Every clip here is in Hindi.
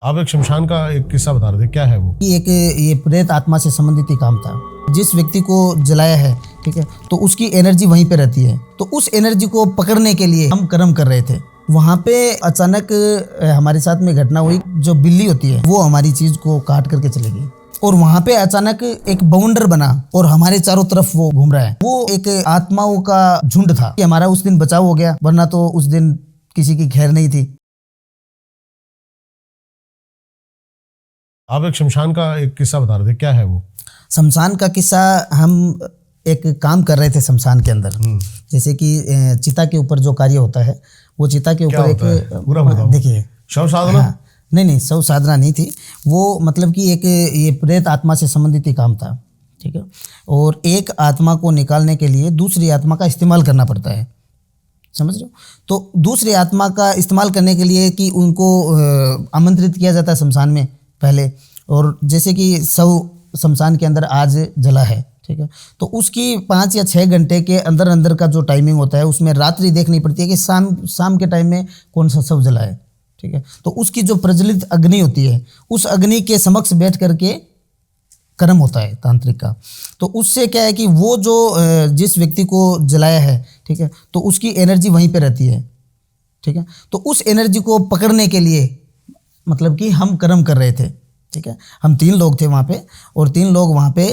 आप एक शमशान का एक किस्सा बता रहे थे, क्या है वो? ये प्रेत आत्मा से संबंधित ही काम था। जिस व्यक्ति को जलाया है, ठीक है, तो उसकी एनर्जी वहीं पे रहती है। तो उस एनर्जी को पकड़ने के लिए हम कर्म कर रहे थे। वहाँ पे अचानक हमारे साथ में घटना हुई। जो बिल्ली होती है वो हमारी चीज को काट करके चली गई और वहाँ पे अचानक एक बाउंडर बना और हमारे चारों तरफ वो घूम रहा है। वो एक आत्माओं का झुंड था कि हमारा उस दिन बचाव हो गया, वरना तो उस दिन किसी की खैर नहीं थी। आप एक शमशान का एक किस्सा बता रहे थे, क्या है वो? शमशान का किस्सा, हम एक काम कर रहे थे शमशान के अंदर। जैसे कि चिता के ऊपर जो कार्य होता है, वो चिता के ऊपर एक पूरा बताओ। देखिए, शव साधना? हाँ, नहीं, शव साधना नहीं थी वो। मतलब कि एक ये प्रेत आत्मा से संबंधित ही काम था, ठीक है। और एक आत्मा को निकालने के लिए दूसरी आत्मा का इस्तेमाल करना पड़ता है, समझ रहे हो? तो दूसरी आत्मा का इस्तेमाल करने के लिए कि उनको आमंत्रित किया जाता है शमशान में पहले। और जैसे कि शव शमशान के अंदर आज जला है, ठीक है, तो उसकी 5 या 6 घंटे के अंदर अंदर का जो टाइमिंग होता है, उसमें रात्रि देखनी पड़ती है कि शाम के टाइम में कौन सा शव जला है, ठीक है। तो उसकी जो प्रज्वलित अग्नि होती है, उस अग्नि के समक्ष बैठ करके कर्म होता है तांत्रिक का। तो उससे क्या है कि वो जो जिस व्यक्ति को जलाया है, ठीक है, तो उसकी एनर्जी वहीं पे रहती है, ठीक है। तो उस एनर्जी को पकड़ने के लिए मतलब कि हम कर्म कर रहे थे, ठीक है। हम 3 लोग थे वहाँ पे और 3 लोग वहाँ पे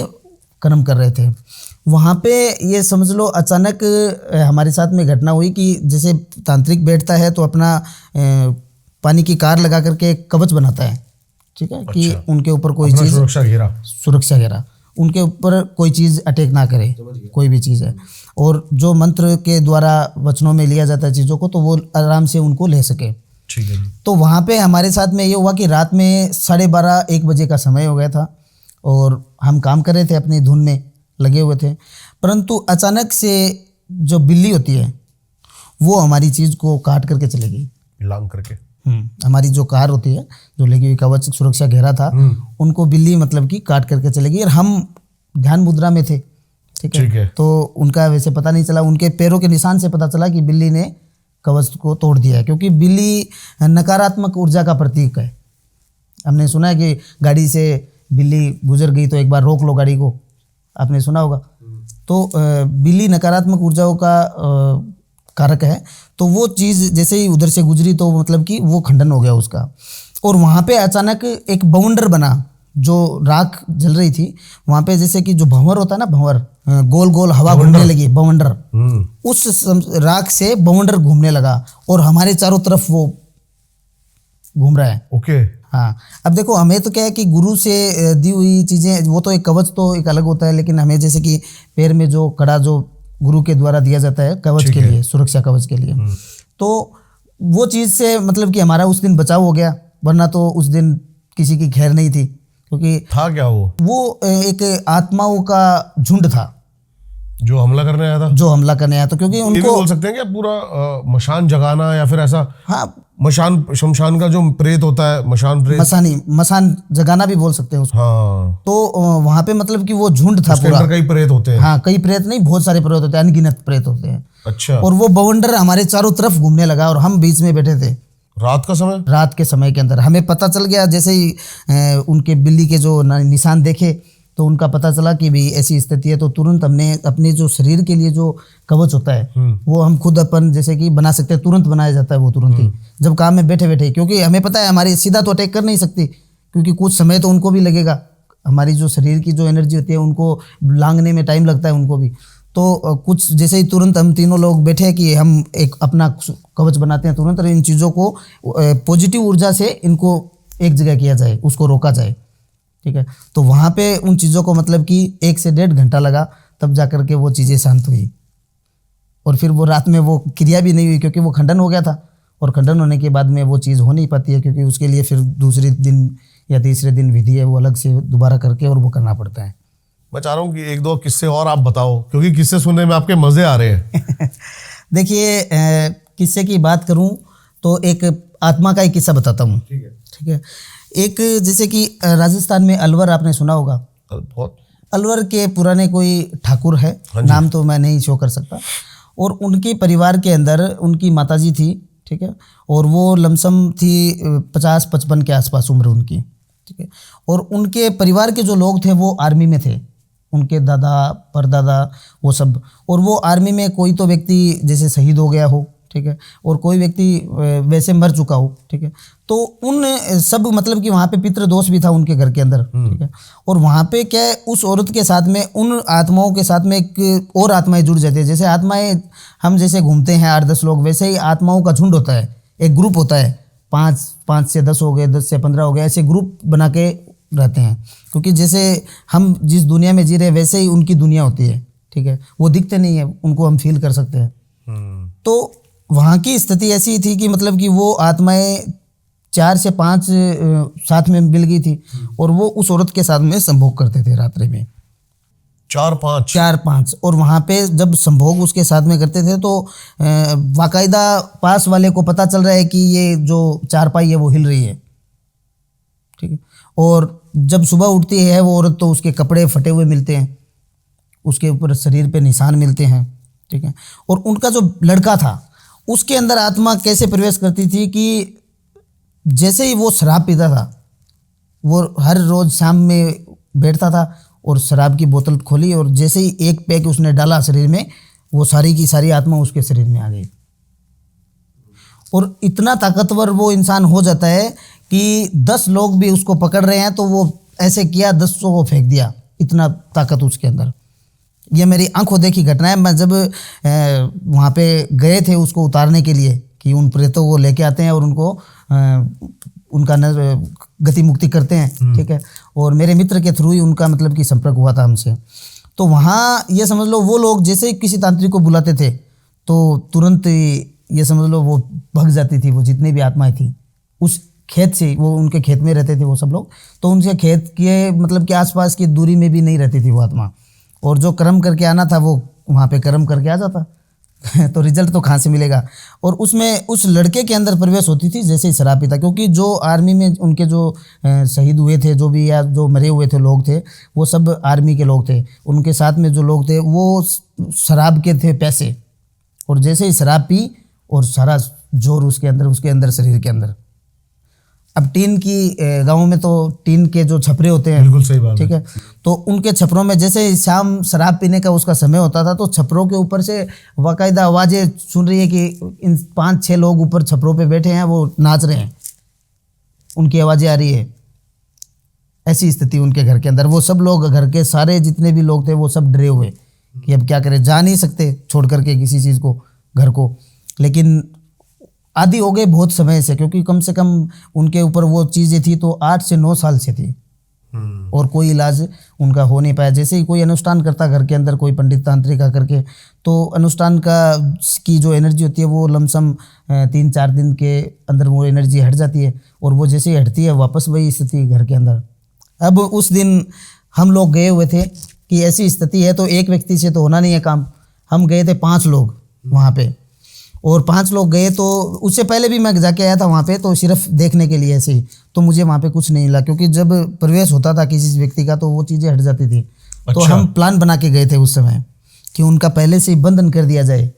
कर्म कर रहे थे। वहाँ पे ये समझ लो अचानक हमारे साथ में घटना हुई कि जैसे तांत्रिक बैठता है तो अपना पानी की कार लगा करके एक कवच बनाता है, ठीक है। अच्छा। कि उनके ऊपर कोई चीज़, सुरक्षा घेरा उनके ऊपर कोई चीज़ अटैक ना करे, कोई भी चीज़ है। और जो मंत्र के द्वारा वचनों में लिया जाता है चीज़ों को, तो वो आराम से उनको ले सके, ठीक है। तो वहाँ पे हमारे साथ में ये हुआ कि रात में 12:30-1 बजे का समय हो गया था और हम काम कर रहे थे, अपनी धुन में लगे हुए थे। परंतु अचानक से जो बिल्ली होती है वो हमारी चीज़ को काट करके चली गई, लांग करके। हमारी जो कार होती है, जो लगी हुई कवच सुरक्षा घेरा था, उनको बिल्ली मतलब कि काट करके चली गई। और हम ध्यान मुद्रा में थे, ठीक है। तो उनका वैसे पता नहीं चला, उनके पैरों के निशान से पता चला कि बिल्ली ने कवच को तोड़ दिया है, क्योंकि बिल्ली नकारात्मक ऊर्जा का प्रतीक है। हमने सुना है कि गाड़ी से बिल्ली गुजर गई तो एक बार रोक लो गाड़ी को, आपने सुना होगा। तो बिल्ली नकारात्मक ऊर्जाओं का कारक है। तो वो चीज़ जैसे ही उधर से गुजरी तो मतलब कि वो खंडन हो गया उसका। और वहाँ पे अचानक एक बाउंडर बना, जो राख जल रही थी वहाँ पे, जैसे कि जो भंवर होता है ना, भंवर, गोल गोल हवा घूमने लगी, बाउंडर, उस राख से बाउंडर घूमने लगा और हमारे चारों तरफ वो घूम रहा है। ओके। हाँ, अब देखो, हमें तो क्या है कि गुरु से दी हुई चीज़ें, वो तो एक कवच तो एक अलग होता है, लेकिन हमें जैसे कि पैर में जो कड़ा जो गुरु के द्वारा दिया जाता है कवच के लिए, सुरक्षा कवच के लिए, तो वो चीज़ से मतलब कि हमारा उस दिन बचाव हो गया, वरना तो उस दिन किसी की खैर नहीं थी। क्योंकि था क्या वो एक आत्माओं का झुंड था जो हमला करने आया था। तो क्योंकि उनको बोल सकते हैं क्या पूरा मशान जगाना या फिर ऐसा? हाँ, शमशान का जो प्रेत होता है, मशान जगाना भी बोल सकते हैं उसको। हाँ। तो वहाँ पे मतलब कि वो झुंड था पूरा। कई प्रेत होते हैं। हाँ, कई प्रेत नहीं, बहुत सारे प्रेत होते हैं, अनगिनत प्रेत होते हैं। अच्छा। और वो बवंडर हमारे चारों तरफ घूमने लगा और हम बीच में बैठे थे। रात के समय के अंदर हमें पता चल गया, जैसे ही उनके बिल्ली के जो निशान देखे तो उनका पता चला कि भाई ऐसी स्थिति है। तो तुरंत हमने अपने जो शरीर के लिए जो कवच होता है वो हम खुद अपन जैसे कि बना सकते हैं, तुरंत बनाया जाता है वो तुरंत ही, जब काम में बैठे बैठे, क्योंकि हमें पता है हमारी सीधा तो अटैक कर नहीं सकती, क्योंकि कुछ समय तो उनको भी लगेगा। हमारी जो शरीर की जो एनर्जी होती है उनको लांघने में टाइम लगता है उनको भी। तो कुछ जैसे ही तुरंत हम तीनों लोग बैठे कि हम एक अपना कवच बनाते हैं तुरंत, और इन चीज़ों को पॉजिटिव ऊर्जा से इनको एक जगह किया जाए, उसको रोका जाए, ठीक है। तो वहाँ पे उन चीज़ों को मतलब कि 1 से 1.5 घंटा लगा, तब जा कर के वो चीज़ें शांत हुई। और फिर वो रात में वो क्रिया भी नहीं हुई, क्योंकि वो खंडन हो गया था, और खंडन होने के बाद में वो चीज़ हो नहीं पाती है, क्योंकि उसके लिए फिर दूसरे दिन या तीसरे दिन विधि है, वो अलग से दोबारा करके और वो करना पड़ता है। मैं चाह रहा हूँ कि 1-2 किस्से और आप बताओ, क्योंकि किस्से सुनने में आपके मज़े आ रहे हैं। देखिए, किस्से की बात करूँ तो एक आत्मा का एक किस्सा बताता हूँ, ठीक है। एक जैसे कि राजस्थान में अलवर, आपने सुना होगा, बहुत अलवर के पुराने कोई ठाकुर है, नाम तो मैं नहीं शो कर सकता, और उनके परिवार के अंदर उनकी माताजी थी, ठीक है। और वो लमसम थी 50-55 के आसपास उम्र उनकी, ठीक है। और उनके परिवार के जो लोग थे वो आर्मी में थे, उनके दादा परदादा वो सब। और वो आर्मी में कोई तो व्यक्ति जैसे शहीद हो गया हो, ठीक है, और कोई व्यक्ति वैसे मर चुका हो, ठीक है। तो उन सब मतलब कि वहाँ पे पितृदोष भी था उनके घर के अंदर, ठीक है। और वहाँ पे क्या है, उस औरत के साथ में उन आत्माओं के साथ में एक और आत्माएं जुड़ जाती है। जैसे आत्माएं हम जैसे घूमते हैं 8-10 लोग, वैसे ही आत्माओं का झुंड होता है, एक ग्रुप होता है, 5 से 10 हो गए, 10 से 15 हो गए, ऐसे ग्रुप बना के रहते हैं। क्योंकि जैसे हम जिस दुनिया में जी रहे हैं वैसे ही उनकी दुनिया होती है, ठीक है। वो दिखते नहीं है, उनको हम फील कर सकते हैं। तो वहाँ की स्थिति ऐसी थी कि मतलब कि वो आत्माएं 4 से 5 साथ में मिल गई थी और वो उस औरत के साथ में संभोग करते थे रात्रि में, 4-5। और वहाँ पे जब संभोग उसके साथ में करते थे तो बाकायदा पास वाले को पता चल रहा है कि ये जो चारपाई है वो हिल रही है, ठीक है। और जब सुबह उठती है वो औरत तो उसके कपड़े फटे हुए मिलते हैं, उसके ऊपर शरीर पे निशान मिलते हैं, ठीक है। और उनका जो लड़का था उसके अंदर आत्मा कैसे प्रवेश करती थी कि जैसे ही वो शराब पीता था, वो हर रोज़ शाम में बैठता था और शराब की बोतल खोली और जैसे ही एक पैक उसने डाला शरीर में, वो सारी की सारी आत्मा उसके शरीर में आ गई। और इतना ताकतवर वो इंसान हो जाता है कि 10 लोग भी उसको पकड़ रहे हैं तो वो ऐसे किया 10 को फेंक दिया, इतना ताकत उसके अंदर। ये मेरी आंखों देखी घटना है। मैं जब वहाँ पे गए थे उसको उतारने के लिए कि उन प्रेतों को लेके आते हैं और उनको उनका गति मुक्ति करते हैं, ठीक है। और मेरे मित्र के थ्रू ही उनका मतलब कि संपर्क हुआ था हमसे। तो वहाँ ये समझ लो वो लोग जैसे ही किसी तांत्रिक को बुलाते थे तो तुरंत ये समझ लो वो भग जाती थी, वो जितनी भी आत्माएं थी उस खेत से। वो उनके खेत में रहते थे वो सब लोग, तो उनके खेत के मतलब कि आसपास की दूरी में भी नहीं रहती थी वो आत्मा। और जो कर्म करके आना था वो वहाँ पे कर्म करके आ जाता तो रिजल्ट तो कहाँ से मिलेगा। और उसमें उस लड़के के अंदर प्रवेश होती थी जैसे ही शराब पीता, क्योंकि जो आर्मी में उनके जो शहीद हुए थे जो भी या जो मरे हुए थे लोग थे वो सब आर्मी के लोग थे। उनके साथ में जो लोग थे वो शराब के थे पैसे, और जैसे ही शराब पी और सारा जोर उसके अंदर शरीर के अंदर। अब टीन की गाँव में तो टीन के जो छपरे होते हैं, बिल्कुल सही बात, ठीक है। तो उनके छपरों में जैसे शाम शराब पीने का उसका समय होता था तो छपरों के ऊपर से बाकायदा आवाज़ें सुन रही है कि इन 5-6 लोग ऊपर छपरों पे बैठे हैं, वो नाच रहे हैं, उनकी आवाज़ें आ रही है। ऐसी स्थिति उनके घर के अंदर। वो सब लोग घर के सारे जितने भी लोग थे वो सब डरे हुए कि अब क्या करें, जा नहीं सकते छोड़ करके किसी चीज़ को, घर को। लेकिन आदि हो गए बहुत समय से, क्योंकि कम से कम उनके ऊपर वो चीज़ें थी तो 8 से 9 साल से थी और कोई इलाज उनका हो नहीं पाया। जैसे ही कोई अनुष्ठान करता घर के अंदर कोई पंडित तांत्रिक आकर के, तो अनुष्ठान की जो एनर्जी होती है वो लमसम 3-4 दिन के अंदर वो एनर्जी हट जाती है और वो जैसे ही हटती है वापस वही स्थिति घर के अंदर। अब उस दिन हम लोग गए हुए थे कि ऐसी स्थिति है तो एक व्यक्ति से तो होना नहीं है काम। हम गए थे 5 लोग वहाँ पे, और 5 लोग गए तो उससे पहले भी मैं जाके आया था वहाँ पे, तो सिर्फ देखने के लिए ऐसे ही। तो मुझे वहाँ पे कुछ नहीं मिला, क्योंकि जब प्रवेश होता था किसी व्यक्ति का तो वो चीज़ें हट जाती थी। तो हम प्लान बना के गए थे उस समय कि उनका पहले से ही बंधन कर दिया जाए,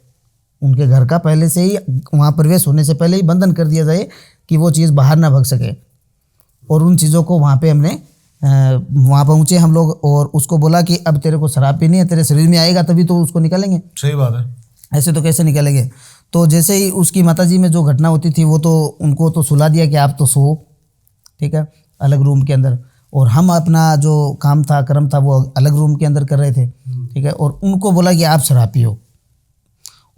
उनके घर का पहले से ही वहाँ प्रवेश होने से पहले ही बंधन कर दिया जाए कि वो चीज़ बाहर ना भग सके। और उन चीज़ों को वहाँ पे हमने वहाँ पहुँचे हम लोग और उसको बोला कि अब तेरे को शराब पीनी है, तेरे शरीर में आएगा तभी तो उसको निकालेंगे। सही बात है, ऐसे तो कैसे निकालेंगे। तो जैसे ही उसकी माताजी में जो घटना होती थी वो तो उनको तो सुला दिया कि आप तो सो, ठीक है, अलग रूम के अंदर, और हम अपना जो काम था कर्म था वो अलग रूम के अंदर कर रहे थे, ठीक है। और उनको बोला कि आप शराब पियो,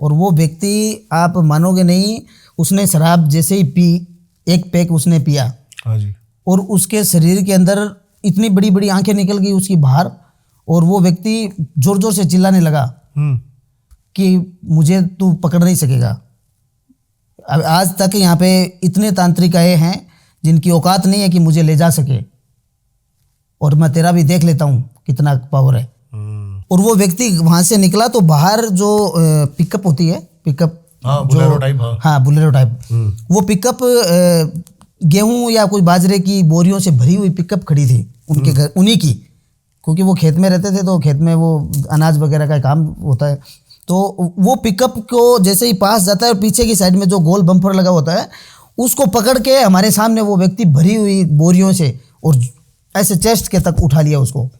और वो व्यक्ति आप मानोगे नहीं, उसने शराब जैसे ही पी, एक पैक उसने पिया, हाँ जी, और उसके शरीर के अंदर इतनी बड़ी बड़ी आंखें निकल गई उसकी बाहर, और वो व्यक्ति जोर जोर से चिल्लाने लगा कि मुझे तू पकड़ नहीं सकेगा। अब आज तक यहाँ पे इतने तांत्रिक आए हैं जिनकी औकात नहीं है कि मुझे ले जा सके, और मैं तेरा भी देख लेता हूँ कितना पावर है। और वो व्यक्ति वहाँ से निकला तो बाहर जो पिकअप होती है, पिकअप, हाँ, बुलेरो टाइप, हाँ बुलेरो टाइप, वो पिकअप गेहूं या कोई बाजरे की बोरियों से भरी हुई पिकअप खड़ी थी उनके घर, उन्हीं की, क्योंकि वो खेत में रहते थे तो खेत में वो अनाज वगैरह का काम होता है। तो वो पिकअप को जैसे ही पास जाता है और पीछे की साइड में जो गोल बम्पर लगा होता है उसको पकड़ के हमारे सामने वो व्यक्ति भरी हुई बोरियों से और ऐसे चेस्ट के तक उठा लिया उसको।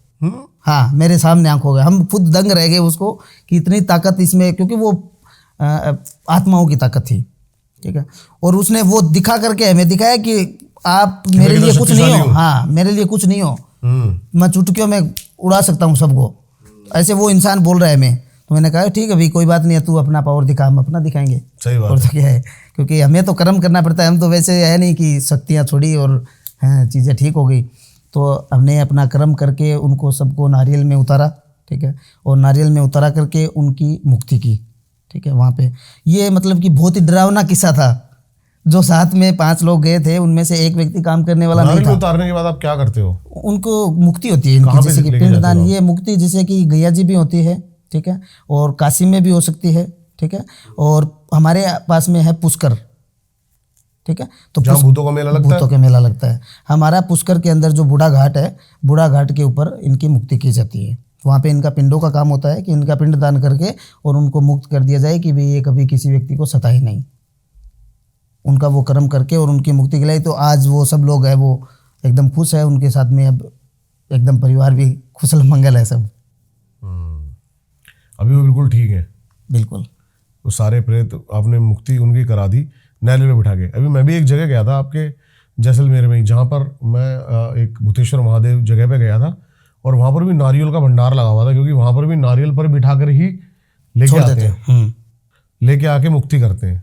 हाँ, मेरे सामने आंखों गए, हम खुद दंग रह गए उसको कि इतनी ताकत इसमें, क्योंकि वो आत्माओं की ताकत थी, ठीक है। और उसने वो दिखा करके हमें दिखाया कि आप मेरे लिए कुछ नहीं हो, हाँ मेरे लिए कुछ नहीं हो, मैं चुटकियों में उड़ा सकता हूँ सबको, ऐसे वो इंसान बोल रहा है हमें। तो मैंने कहा ठीक है भाई, कोई बात नहीं है, तू अपना पावर दिखा, हम अपना दिखाएंगे। सही बात और तो क्या है, क्योंकि हमें तो कर्म करना पड़ता है, हम तो वैसे है नहीं कि शक्तियाँ छोड़ी और हैं चीज़ें ठीक हो गई। तो हमने अपना कर्म करके उनको सबको नारियल में उतारा, ठीक है, और नारियल में उतारा करके उनकी मुक्ति की, ठीक है। वहाँ पे ये मतलब कि बहुत ही डरावना किस्सा था। जो साथ में 5 लोग गए थे उनमें से एक व्यक्ति काम करने वाला नहीं था। उतारने के बाद आप क्या करते हो? उनको मुक्ति होती है इनकी, जैसे कि पिंडदान, ये मुक्ति जैसे कि गैया जी भी होती है, ठीक है, और काशी में भी हो सकती है, ठीक है, और हमारे पास में है पुष्कर, ठीक है। तो भूतों का मेला लगता है, भूतों का मेला लगता है। हमारा पुष्कर के अंदर जो बूढ़ा घाट है, बूढ़ा घाट के ऊपर इनकी मुक्ति की जाती है। वहाँ पे इनका पिंडों का काम होता है कि इनका पिंड दान करके और उनको मुक्त कर दिया जाए कि भाई ये कभी किसी व्यक्ति को सताए नहीं, उनका वो कर्म करके और उनकी मुक्ति के लिए। तो आज वो सब लोग हैं वो एकदम खुश है, उनके साथ में अब एकदम परिवार भी कुशल मंगल है सब। अभी वो बिल्कुल ठीक है? बिल्कुल। वो सारे प्रेत आपने मुक्ति उनकी करा दी नारियल में बिठा के। अभी मैं भी एक जगह गया था आपके जैसलमेर में ही, जहाँ पर मैं एक भूतेश्वर महादेव जगह पे गया था और वहाँ पर भी नारियल का भंडार लगा हुआ था, क्योंकि वहाँ पर भी नारियल पर बिठा कर ही लेके आते हैं, लेके आके मुक्ति करते हैं।